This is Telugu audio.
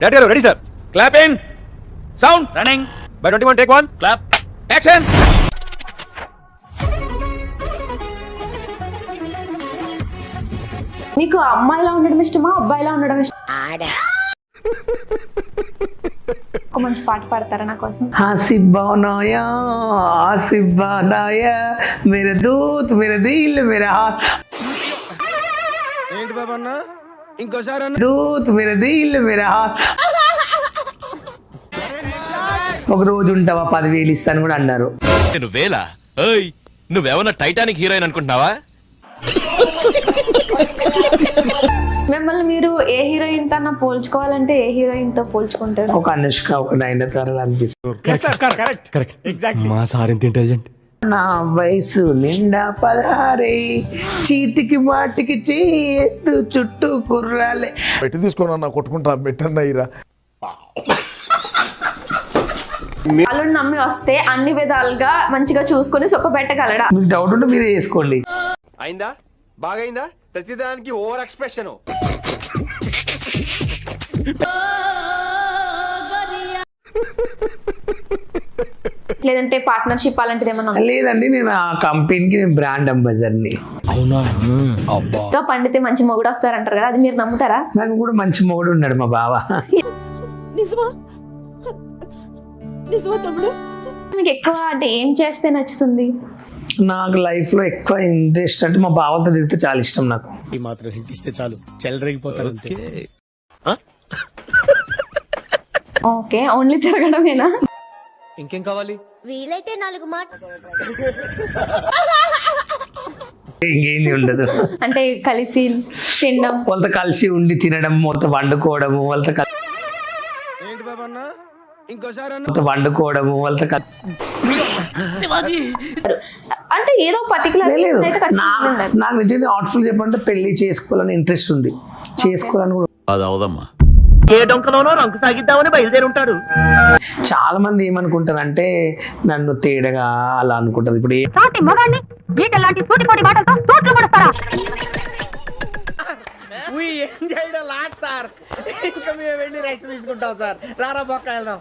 Ready, sir. Clap in. Sound. Running. By 21, take one. Clap. Action. మీకు అమ్మాయిలా ఉండడం ఇష్టమా అబ్బాయిలా ఉండడం ఇష్టమా? ఒక మంచి పాట పాడతారా నా కోసం? आसिफ बनाया मेरे दूत मेरे दिल मेरे हाथ ఏంటి బాబా అన్న ఇంకోసారి అన్న दूत मेरे दिल मेरे हाथ ఒక రోజు ఉంటావా 10,000 ఇస్తాను కూడా అన్నారు. నువ్వేలా నువ్వేమన్నా టైటానిక్ హీరోయిన్ అనుకుంటున్నావా? మిమ్మల్ని మీరు ఏ హీరోయిన్ తో పోల్చుకోవాలంటే ఏ హీరోయిన్ తో పోల్చుకుంటారు? ఒక అనుష్క ఒక నయనతార అనిపిస్తుంది. మా సార్ ఎంత ఇంటెలిజెంట్. నా వయసు నిండా 16 చీటికి వాటికి చేస్తూ చుట్టూ కుర్రాలే పెట్టి తీసుకొని కొట్టుకుంటా పెట్టన్నయ్యరా. వాళ్ళని నమ్మి వస్తే అన్ని విధాలుగా మంచిగా చూసుకుని సుఖపెట్టగలడా? మీకు డౌట్ ఉంటే మీరే చేసుకోండి. అయిందా బాగైందా ప్రతిదానికి ఓవర్ ఎక్స్ప్రెషన్. లేదంటే పార్ట్నర్షిప్ అలాంటిది ఏమన్నా ఉందా? లేదండి, నేను ఆ కంపెనీకి నేను బ్రాండ్ అంబాసిడర్ని. అవునా? అబ్బా. ఇంకా పండితే మంచి మొగుడు వస్తారంటారు కదా, అది మీరు నమ్ముతారా? నాకు కూడా మంచి మొగుడు ఉన్నాడు మా బావ. మీకు ఎక్కువ అంటే ఏం చేస్తే నచ్చుతుంది? నాకు లైఫ్ లో ఎక్కువ ఇంట్రెస్ట్ అంటే మా బావలతో తిరిగితే చాలా ఇష్టం నాకు. ఈ మాత్రం హింట్ ఇస్తే చాలు చెలరేగిపోతారు అంతే. ఓకే, ఓన్లీ తిరగడమేనా? ఇంకేం కావాలి? వీలైతే 4 మాట ఇంకేంది ఉండదు. అంటే కలిసి తినడం, వాళ్ళతో కలిసి ఉండి తినడం, వాళ్ళతో వండుకోవడము, వాళ్ళతో ఏంటి బాబా అన్న ఇంకోసారి అన్న వండుకోవడము, వాళ్ళతో అంటే ఏదో పర్టికులర్ లేదు. నాకు నిజంగా హార్ట్ఫుల్ చెప్పంటే పెళ్లి చేసుకోవాలని ఇంట్రెస్ట్ ఉంది, చేసుకోవాలని కూడా. అది అవదమ్మా. చాలా మంది ఏమనుకుంటారంటే నన్ను తేడగా అలా అనుకుంటారు. ఇప్పుడు సార్ ఇంకా మేము వెళ్ళి రెస్ట్ తీసుకుంటాం సార్. రారా బొక్క వెళ్దాం.